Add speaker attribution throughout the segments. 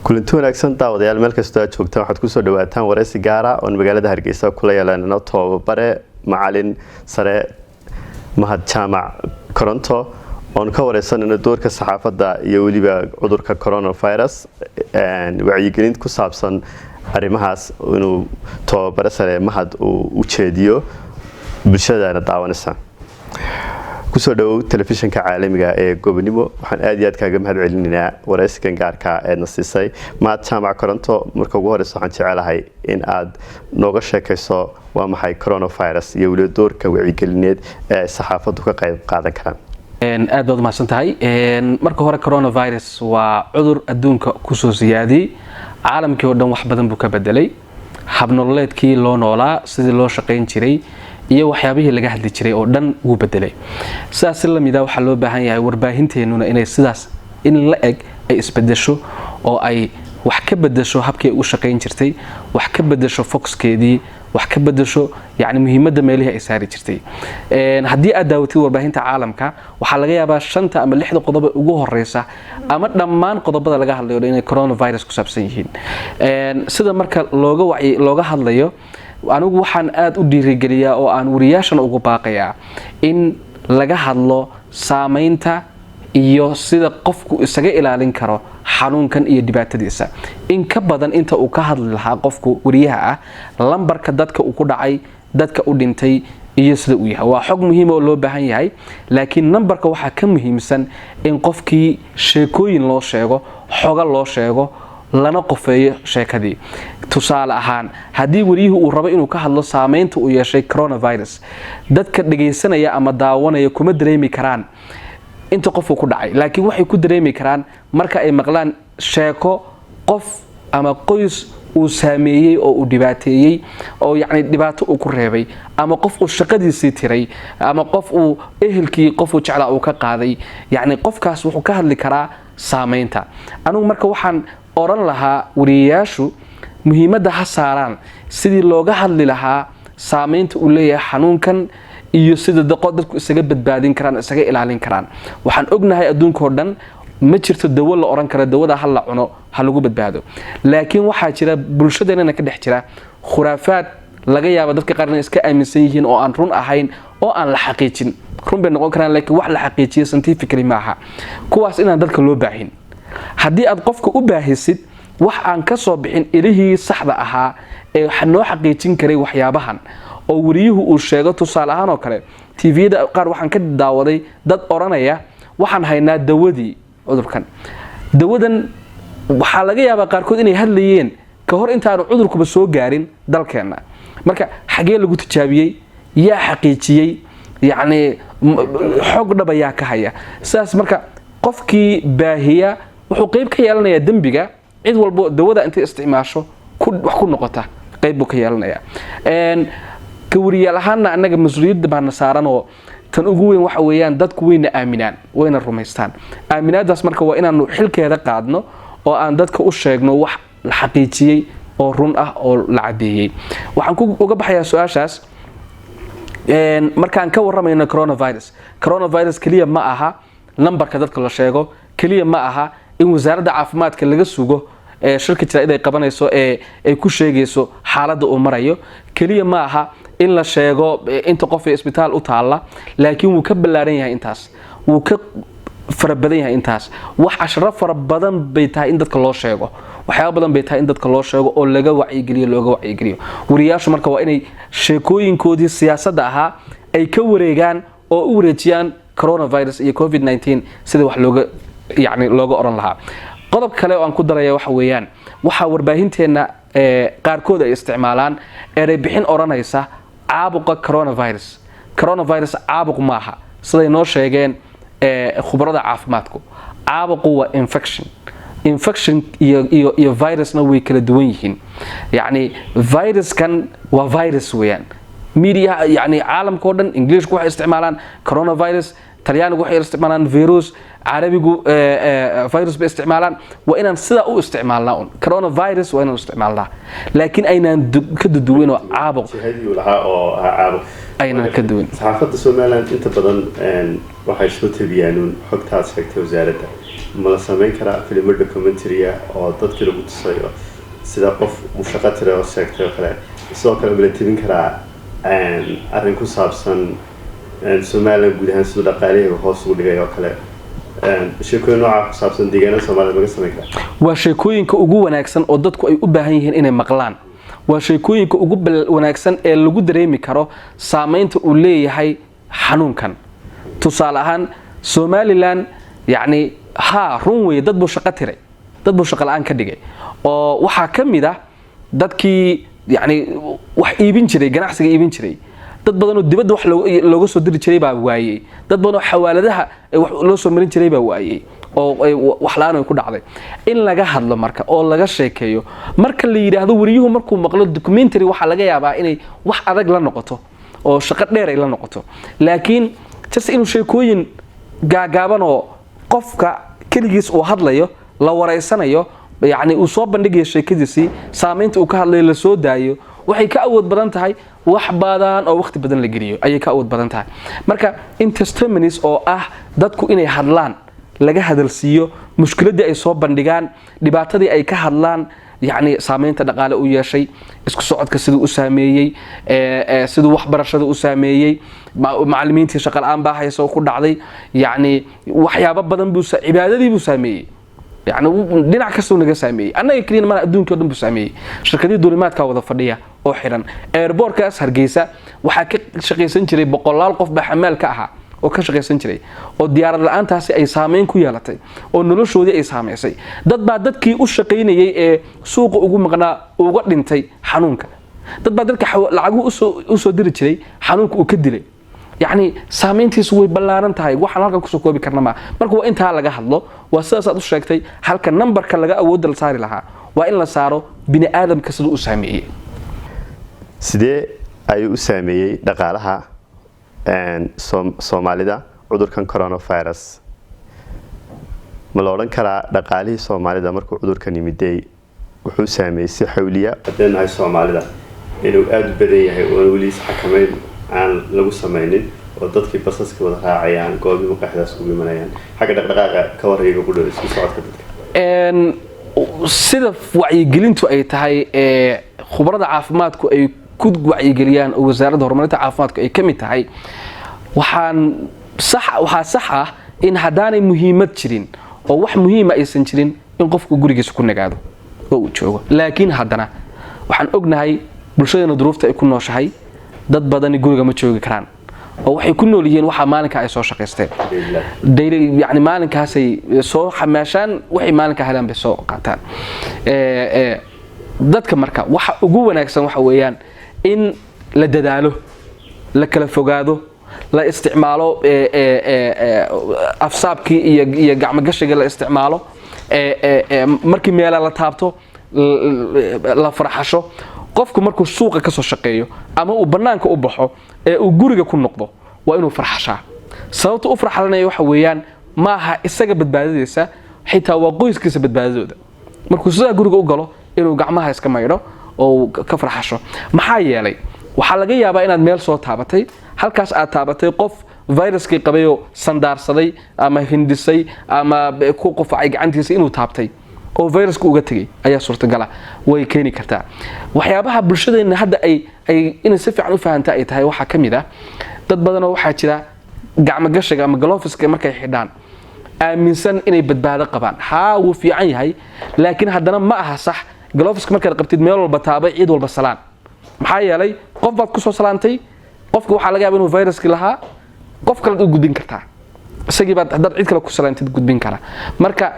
Speaker 1: kulanti wanaagsan daawadayaal meel kasta aad joogtaan waxaad ku soo dhawaataan wareysi gaar ah oo magaalada Hargeysa kula yeelanayno tababare macalin sare Mahad Jaamac Koronto oo ka wareysanayno doorka saxaafadda iyo waliba cudurka coronavirus wacyigelin ku saabsan arrimahaas inuu tababare sare Mahad u jeediyo bulshada daawanaysa kusoo dhaw telefishinka caalamiga ee Gobonimo waxaan aad iyo aad kaaga mahad celinaynaa wareysigan gaarka ah ee nasisay Mahad Jaamac Koronto marka ugu horeysa waxaan jecelahay in aad nooga sheekayso waa maxay coronavirus iyo waliba doorka wacigelineed ee saxaafaddu ka qayb qaadan karaan
Speaker 2: aad baad mahadsantahay marka hore coronavirus waa cudur adduunka ku soo siyaadiyay caalamkii oo dhan wax badan buu ka bedelay habnololeedkii loo noolaa sidii loo shaqeyn jiray iyo waxyaabihii laga hadli jiray oo dhan wuu bedelay sidaas la mid ah waxa loo baahan yahay warbaahinteennuna inay sidaas in la eg ay isbedesho oo ay wax ka bedesho habkii u shaqeyn jirtay wax ka bedesho foxkeedii wax ka bedesho yani muhiimadda meelaha ay saari jirtay haddii aad daawatid warbaahinta caalamka waxa laga yaabaa 5 ama 6 qodob ugu horeysa ama dhammaan qodobada laga hadlayo inay coronavirus ku saabsan yihiin sida marka looga hadlayo anigu waxaan aad u dhiirigeliyaa oo aan wariyaashan ugu baaqayaa in laga hadlo saameynta iyo sida qofku isaga ilaalin karo xanuunkan iyo dhibaatadiisa in ka badan inta uu ka hadli lahaa qofku wariyaha ah lambarka dadka uu ku dhacay dadka u dhintay iyo sida uu yahay waa xog muhiim oo loo baahan yahay laakiin numberka waxa ka muhiimsan in qofkii sheekooyin loo sheego xoga loo sheego lana qofeeyo sheekadii tusaale ahaan haddii wariyuhu uu rabo inuu ka hadlo saameynta uu yeeshay coronavirus dadka dhageysanaya ama daawanaya kuma dareemi karaan inta qof uu ku dhacay laakiin waxay ku dareemi karaan marka ay maqlaan sheeko qof ama qoys uu saameeyay oo uu dhibaateeyay oo yacni dhibaato uu ku reebay ama qof uu shaqadiisii tiray ama qof uu ehelkii qof uu jeclaa uu ka qaaday yacni qofkaas wuxuu ka hadli karaa saameynta anigu marka waxaan oran lahaa wariyaashu muhiimadda ha saaraan sidii looga hadli lahaa saameynta uu leeyahay xanuunkan iyo sida dadku isaga badbaadin karaan isaga ilaalin karaan waxaan ognahay adduunka oo dhan ma jirto dawo la oran karo dawada hal la cuno ha lagu badbaado laakiin waxaa jira bulshadeena ka dhex jira khuraafaad laga yaabo dadka qaarna iska aaminsan yihiin oo aan run ahayn oo aan la xaqiijin run bay noqon karaan laakiin wax la xaqiijiyo scientifically maaha kuwaas inaan dadka loo baahin haddii aad qofka u baahisid wax aan ka soo bixin ilihii saxda ahaa ee noo xaqiijin karay waxyaabahan oo wariyuhu uu sheego tusaale ahaan oo kale TV-da qaar waxaan ka daawaday dad oranaya waxaan haynaa dawadii cudurkan dawadan waxaa laga yaabaa qaarkood inay hadlayeen ka hor intaanu cudurkuba soo gaarin dalkeena marka xagee lagu tijaabiyey yaa xaqiijiyey yacni xog dhaba yaa ka haya sidaas marka qofkii baahiya wuxuu qayb ka yeelanayaa dembiga cid walbo dawada intay isticmaasho wax ku noqota qayb buu ka yeelanayaa ka wariyaal ahaanna annaga mas-uuliyadda baana saaran oo tan ugu weyn waxa weeyaan dadku wayna aaminaan wayna rumaystaan aaminaadaas marka waa inaanu xilkeeda qaadno oo aan dadka u sheegno wax la xaqiijiyey oo run ah oo la cadeeyey waxaan uga baxayaa su-aashaas markaan ka waramayno coronavirus kaliya ma aha numberka dadka la sheego kaliya ma aha in wasaaradda caafimaadka laga sugo shirka jira ay qabanayso ay ku sheegayso xaaladda uu marayo kaliya ma aha in la sheego inta qof ee isbitaal u taala laakiin wuu ka ballaaran yahay intaas wuu ka farabadan yahay intaas wax ashra fara badan bay tahay in dadka loo sheego waxyaabo badan bay tahay in dadka loo sheego oo laga wacyigeliyo wariyaashu marka waa inay sheekooyinkoodii siyaasadda ahaa ay ka wareegaan oo u wareejiyaan coronavirus iyo covid-19 sida wax looga oran lahaa qodob kale oo aan ku daraya waxa weeyaan waxa warbaahinteena qaarkood ay isticmaalaan eray bixin oranaysa caabuqa coronavirus caabuq maaha siday noo sheegeen khubarada caafimaadku caabuqu waa infection iyo virusna way kala duwan yihiin yacni viruskan waa virus weeyaan media yacni caalamka oo dhan ingiriisku waxay isticmaalaan coronavirus talyaanigu waxay isticmaalaan virus carabigu virus bay isticmaalaan waa inaan sidaa u isticmaalnaa coronavirus waa inaan isticmaalnaa laakiin aynaan ka duduwin oo caabuq aynaan ka duwin
Speaker 1: saxaafadda Soomaaliland inta badan waxay soo tabiyaan xogtaas sheegtay wasaaradda ma la samayn karaa filimo documentary oo dadkii lagu tusayo sida qof uu shaqo tira oo sheegtay oo kale sidoo kale ma la tebin karaa arrin ku saabsan Soomaaliya guud ahaan sidoo dhaqaalaha hoos ugu dhigay oo kale sheekooyin nooca ku saabsan deegaanada Soomaaliya laga samayn karaa
Speaker 2: waa sheekooyinka ugu wanaagsan oo dadku ay u baahan yihiin inay maqlaan waa sheekooyinka ugu wanaagsan ee lagu dareemi karo saameynta uu leeyahay xanuunkan tusaale ahaan Somaliland yani run way dad buu shaqo tiray dad buu shaqo la'aan ka dhigay oo waxa kamid ah dadkii yani wax iibin jiray ganacsiga iibin jiray dad badan oo dibadda wax looga soo diri jiray baa waayay dad badan oo xawaaladaha wax loo soo marin jiray baa waayay oo wax la'aan ay ku dhacday in laga hadlo marka oo laga sheekeeyo marka la yiraahdo wariyuhu markuu maqlo documentary waxa laga yaabaa inay wax adag la noqoto oo shaqo dheer ay la noqoto laakiin inuu sheekooyin gaagaaban oo qofka kaligiis uu hadlayo la wareysanayo yani uu soo bandhigayo sheekadiisii saameynta uu ka hadlayo la soo daayo waxay ka awood badan tahay wax badan oo waqti badan la geliyo ayay ka awood badan tahay marka in testimonies oo dadku inay hadlaan laga hadalsiiyo mushkiladii ay soo bandhigaan dhibaatadii ay ka hadlaan يعني سامينتا dhaqaale u yeeshay isku socodka sidoo u saameeyay sidoo waxbarashada u saameeyay macallimiintii shaqo la'aan baa hayso ku dhacday yani waxyaabo badan buu cibaadadii buu saameeyay يعني dhinac kasta naga saameeyay annaga kaliya ma adduunka dhan buu saameeyay shirkadii duulimaadka wada fadhiya oo xiran airportkaas Hargeysa waxa ka shaqeysan jiray boqolaal qof ba xamaal ka ahaa oo ka shaqeysan jiray oo diyaarad la'aantaasi ay saameyn ku yeelatay oo noloshoodii ay saameysay dad baa dadkii u shaqeynayay ee suuqa ugu maqnaa uga dhintay xanuunka dad baa dadka lacagu u soo diri jiray xanuunka uu ka dilay يعني saameyntiisu way ballaaran tahay waxaan halka ku soo koobi karna ma marka waa inta laga hadlo waa sidaas aad u sheegtay halka numberka laga awood la saari lahaa waa in la saaro bini aadamka sidoo u saameeyay
Speaker 1: sidee ay u saameeyay dhaqaalaha Soomaalida cudurkan coronavirus ma la oran karaa dhaqaalihii Soomaalida markuu cudurkan yimiday wuxuu saameeyay si xawliya dadka Soomaalida inuu aad u badan yahay oo wali xakameyn aan lagu sameeynin oo dadkii basaska wada raacayaan goobi maqaxdaas ugu imanayaan xagga dhaqdhaqaaqa ka warayga ku dhow isku socodka dadka
Speaker 2: sida wacyigelintu ay tahay khubarada caafimaadku ay ku wacyigeliyaan oo wasaaradda horumarinta caafimaadku ay kamid tahay waxa sax ah in hadaanay muhiimad jirin oo wax muhiim ah aysan jirin in qofku gurigiisa ku nagaado oo uu joogo laakiin hadana waxaan ognahay bulshadana duruufta ay ku nooshahay dad badan guriga ma joogi karaan oo waxay ku nool yihiin waxa maalinka ay soo shaqeysteen daily yani maalinkaas ay soo xamaashaan waxay maalinka helaan bay soo qaataan dadka marka waxa ugu wanaagsan waxa weeyaan in la dadaalo la kala fogaado la isticmaalo afsaabkii iyo gacmo gashiga la isticmaalo markii meel la taabto la farxasho qofku markuu suuqa ka soo shaqeeyo ama uu banaanka u baxo ee uu guriga ku noqdo waa inuu farxashaa sababta uu farxalanayo waxa weeyaan ma aha isaga badbaadadiisa xitaa waa qoyskiisa badbaadadooda markuu sida guriga u galo inuu gacmaha iska maydho oo ka farxasho maxaa yeelay waxa laga yaabaa inaad meel soo taabatay halkaas aad taabatay qof viruskii qabay oo sandaarsaday ama hindisay ama ku qofacay gacantiisa inuu taabtay oo virusku uga tagay ayaa suurtagal ah way keeni kartaa waxyaabaha bulshadeena hadda ay in si fiican u fahantaa ay tahay waxa kamid ah dad badan oo waxa jira gacmo gashiga ama gloveska markay xidhaan aaminsan inay badbaado qabaan wuu fiican yahay laakiin haddana ma aha sax gloveska markaad qabtid meel walba taabay cid walba salaan maxaa yeelay qof baad ku soo salaantay qofka waxa laga yaabaa inuu viruski lahaa qof kale u gudbin kartaa isagii baad dad cid kale ku salaantid gudbin kara marka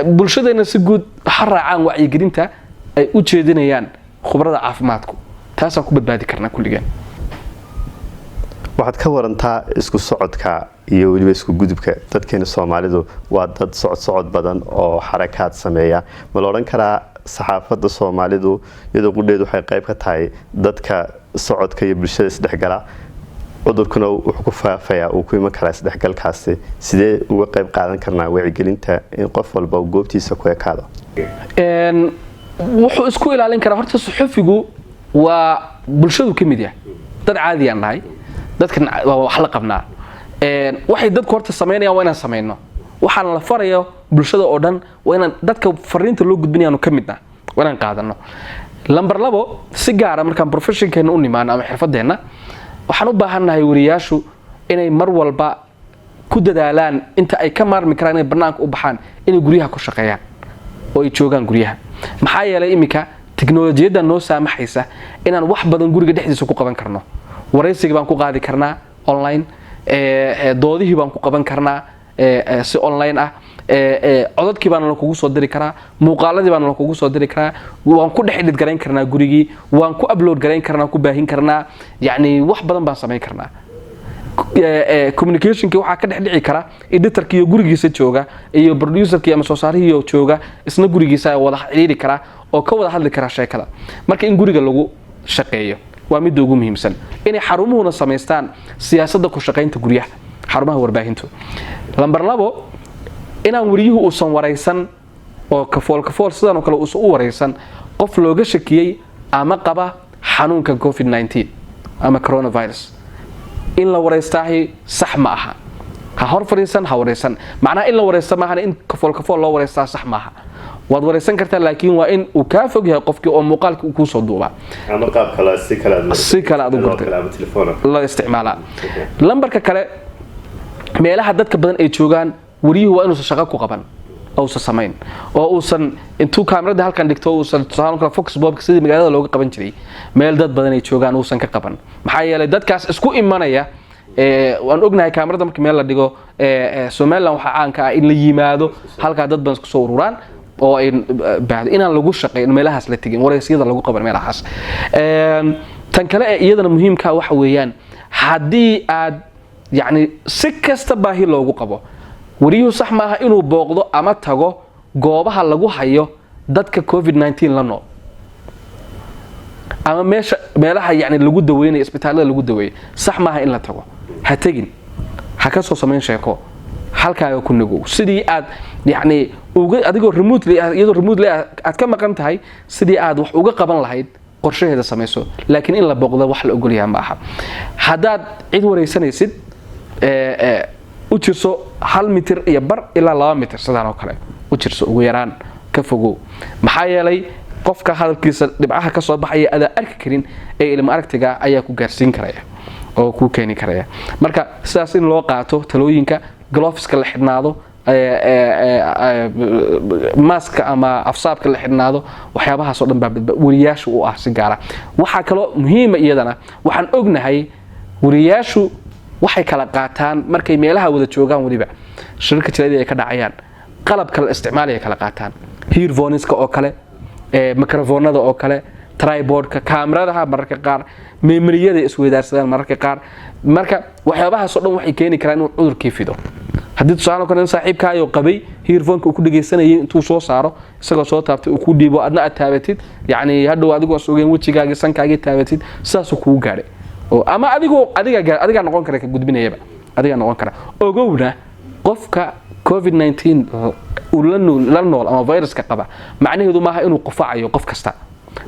Speaker 2: bulshadeena si guud xaraacaan wacyigelinta ay u jeedinayaan khubarada caafimaadku taas ku badbaadi karna kulligan
Speaker 1: waxaad ka warantaa isku socodka iyo waliba isku gudubka dadkeena Soomaalidu waa dad socod badan oo xarakaad sameeya ma la oran karaa saxaafadda Soomaalidu iyadoo qudheedu waxay qayb ka tahay dadka socodka iyo bulshada isdhexgala cudurkuna wuxuu ku faafayaa oo ku iman kara isdhexgalkaasi sidee uga qayb qaadan karnaa wacyigelinta in qof walba goobtiisa ku ekaado
Speaker 2: wuxuu isku ilaalin karaa horta suxufigu waa bulshadu kamid yahay dad caadi aan nahay dadkan wax la qabnaa waxay dadku horta sameynayaan waa inaan sameeyno waxaan la farayo bulshada oo dhan waa inaan dadka fariinta loo gudbinayaanu ka midna waa inaan qaadano. lambar 2 si gaar ah markaan professionkeena u nimaano ama xirfadeena waxaan u baahannahay wariyaashu inay mar walba ku dadaalaan inta ay ka maarmi karaan inay banaanka u baxaan inay guryaha ku shaqeeyaan oo ay joogaan guryaha. maxaa yeelay imika tiknoolajiyada noo saamaxaysa inaan wax badan guriga dhexdiisa ku qaban karno. wareysiga baan ku qaadi karnaa online, doodihii baan ku qaban karnaa si online ah, codadkii baan la kugu soo diri karaa, muuqaaladii baan la kugu soo diri karaa, waan ku dhex edit gareyn karnaa gurigii, waan ku upload gareyn karnaa, ku baahin karnaa, yacni wax badan baan samayn karnaa. communicationkii waxaa ka dhex dhici kara editorkii iyo gurigiisa jooga iyo producerkii ama soo saarihii jooga isna gurigiisa wada xiriiri kara oo ka wada hadli kara sheekada. marka in guriga lagu shaqeeyo waa mid ugu muhiimsan. inay xarumuhuna samaystaan siyaasadda ku shaqaynta guryaha, xarumaha warbaahintu. lambar 2 inaan wariyuhu uusan wareysan oo kafool sidan oo kale uusan u wareysan qof looga shakiyay ama qaba xanuunka COVID-19 ama coronavirus. in la wareystaahi sax ma aha. ha hor fariisan ha wareysan. macnaha in la wareysta maahan in kafool loo wareystaa sax maaha. waad wareysan kartaa laakiin waa in uu ka fog yahay qofkii oo muuqaalka ku soo duuba
Speaker 1: ama qaab kale si kale
Speaker 2: aad u gurtay la isticmaala. lambarka kale meelaha dadka badan ay joogaan wariyuhu waa inuusan shaqo ku qaban uusan samayn oo uusan intuu kaamirada halkan dhigto uusan tusaale kale fox bob sidii magaalada looga qaban jiray meel dad badan ay joogaan uusan ka qaban. maxaa yeelay dadkaas isku imanaya waan ognahay kaamirada markii meel la dhigo Soomaaliland waxa caan ka ah in la yimaado halka dad badan isku soo ururaan oo ay baad inaan lagu shaqeeyo meelahaas la tigin wareysiyada lagu qaban meelahaas. tan kale ee iyadana muhiimka waxa weeyaan haddii aad yacni si kasta baahi loogu qabo wariyuhu sax maaha inuu booqdo ama tago goobaha lagu hayo dadka COVID-19 la nool ama meelaha yacni lagu daweynayo isbitaalada lagu daweeyo. sax maaha in la tago. ha tagin, ha ka soo samayn sheeko halkaaga ku nagow sidii aad yacni adigoo remotely aad ka maqan tahay sidii aad wax uga qaban lahayd qorshaheeda samayso. laakiin in la booqdo wax la ogol yahay ma aha. haddaad cid wareysanaysid u jirso 1 mitir iyo bar ilaa 2 mitir sidaan oo kale u jirso ugu yaraan ka fogow. maxaa yeelay qofka hadalkiisa dhibcaha ka soo baxaya aad arki karin ee ilmo aragtiga ayaa ku gaarsiin karaya oo ku keeni karaya. marka sidaas in loo qaato talooyinka gloveska la xidhnaado maaska ama afsaabka la xidhnaado waxyaabahaas oo dhan baa wariyaashu u ah si gaara. waxaa kaloo muhiima iyadana waxaan ognahay wariyaashu waxay kala qaataan markay meelaha wada joogaan waliba shirka tiradii ay ka dhacayaan qalabka la isticmaalaya kala qaataan. earphoneska oo kale microphone-ada oo kale tripodka kaamiradaha mararka qaar memoryada isweydaarsadaan mararka qaar. marka waxyaabahaas oo dhan waxay keeni karaan inuu cudurkii fido. haddii tusaale kale saaxiibkaayo qabay earphone-ka uu ku dhageysanayay intuu soo saaro isagoo soo taabtay uu ku dhiibo adna aad taabatid yacni hadhow adigoo sugeen wejigaaga sankaaga taabatid saasuu kugu gaadhay ama adiga noqon kara ka gudbinayaba adiga noqon kara. ogowna qofka COVID-19 uu la nool ama viruska qaba macnaheedu maaha inuu qufacayo qof kasta.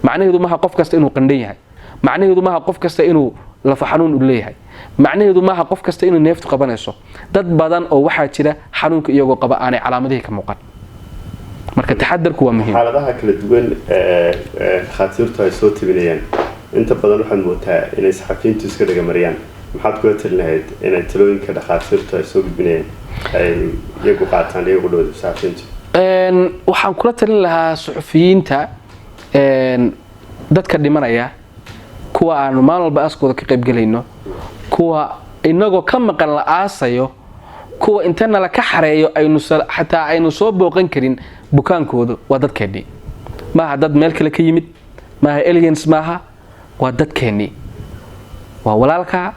Speaker 2: macnaheedu maaha qof kasta inuu qandhan yahay. macnaheedu maaha qof kasta inuu lafa xanuun u leeyahay. macnaheedu maaha qof kasta inuu neeftu qabanayso. dad badan oo waxaa jira xanuunka iyagoo qaba aanay calaamadihii ka muuqan. marka taxadarku waa muhiim.
Speaker 1: xaaladaha kala duwan dhakhaatiirtu ay soo tibinayaan inta badan waxaad moodaa inay saxafiyiintu iska dhagamariyaan. maxaad kula talin lahayd inay talooyinka dhakhaatiirtu ay soo gudbinayaan ay iyagu qaataan iyagu dhowda saxafiyiintu?
Speaker 2: waxaan kula talin lahaa suxufiyiinta dadka dhimanaya kuwa aanu maalin walba aaskooda ka qaybgelayno kuwa inagoo ka maqan la aasayo kuwa intana la ka xareeyo xataa aynu soo booqan karin bukaankooda waa dadkeennii maaha dad meel kale ka yimid maaha aliens maaha waa dadkeennii. waa walaalka,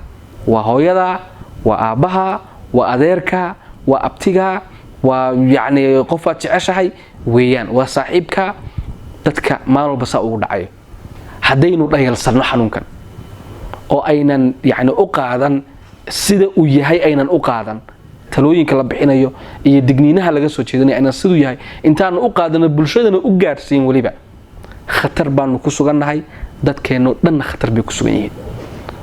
Speaker 2: waa hooyada, waa aabbaha, waa adeerka, waa abtiga, waa yacni qofaad jeceshahay weeyaan, waa saaxiibka. dadka maalin walba saa ugu dhacayo haddaynu dhayalsanno xanuunkan oo aynan yacni u qaadan sida uu yahay aynan u qaadan talooyinka la bixinayo iyo digniinaha laga soo jeedinayo aynan siduu yahay intaanu u qaadano bulshadana u gaarsiin waliba khatar baanu ku sugannahay. dadkeenno dhanna khatar bay ku sugan yihiin.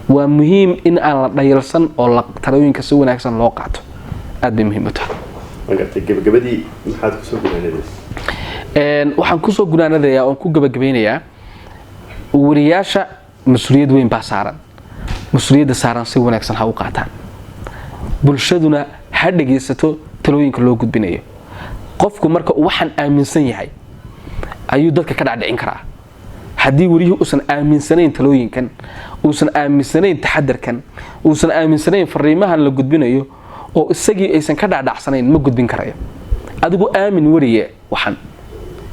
Speaker 2: waa muhiim in aan la dhayalsan oo talooyinka si wanaagsan loo qaato. aad bay muhiim u tahay.
Speaker 1: magartay gabagabadii maxaad ku soo gunaanadaysaa
Speaker 2: waxaan ku soo gunaanadayaa oo ku gabagabeynayaa wariyaasha mas'uuliyad weyn baa saaran mas'uuliyadda saaran si wanaagsan ha u qaataan bulshaduna ha dhageysato talooyinka loo gudbinayo qofku marka uu waxaan aaminsan yahay ayuu dadka ka dhacdhicin karaa haddii wariyuhu uusan aaminsanayn talooyinkan uusan aaminsanayn taxadarkan uusan aaminsanayn fariimahan la gudbinayo oo isagii aysan ka dhacdhacsanayn ma gudbin karayo adigu aamin wariye waxan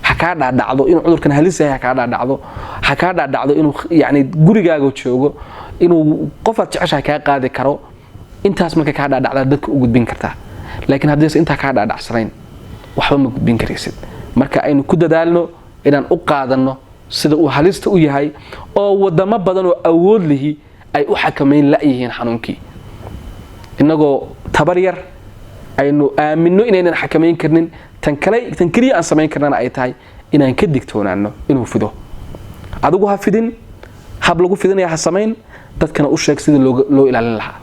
Speaker 2: ha ka dhacdhacdo inuu cudurkan halis yahay ha ka dhacdhacdo inuu yani gurigaaga joogo inuu qofaad jeceshahay ka qaadi karo intaas marka ka dhacdhacda dadka u gudbin kartaa laakiin haddii inta ka dhacdhacsanayn waxba ma gudbin karaysid marka aynu ku dadaalno inaan u qaadano sida uu halista u yahay oo wadamo badan oo awood lihi ay u xakameyn la yihiin xanuunkii inagoo tabar yar aynu aamino inaynan xakameyn karnin tan kaliya aan samayn karnana ay tahay inaan ka digtoonaano inuu fido adigu ha fidin hab lagu fidinaya ha samayn dadkana u sheeg sida loo ilaalin lahaa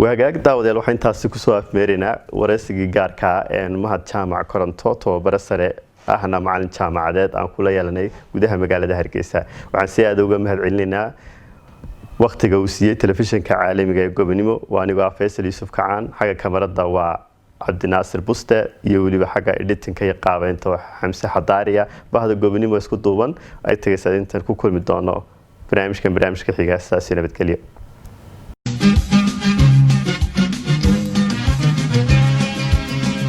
Speaker 1: wagaag daawadayaal waxaan intaasi kusoo afmeeraynaa wareysigii gaarka mahad jaamac koronto tababare sare ahna macalin jaamacadeed aan kula yeelanay gudaha magaalada Hargeysa waxaan si aad uga mahad celinaynaa waqtiga uu siiyay telefishinka caalamiga ee Gobonimo waa aniga Faisal Yusuf Kacaan xaga kamarada waa Cabdinaasir Buste iyo waliba xaga editinka iyo qaabeynta Xamse Xadaariya bahda Gobonimo isku duuban ay tagaysaa intaan ku kulmi doono barnaamijka xiga saasi nabadgelyo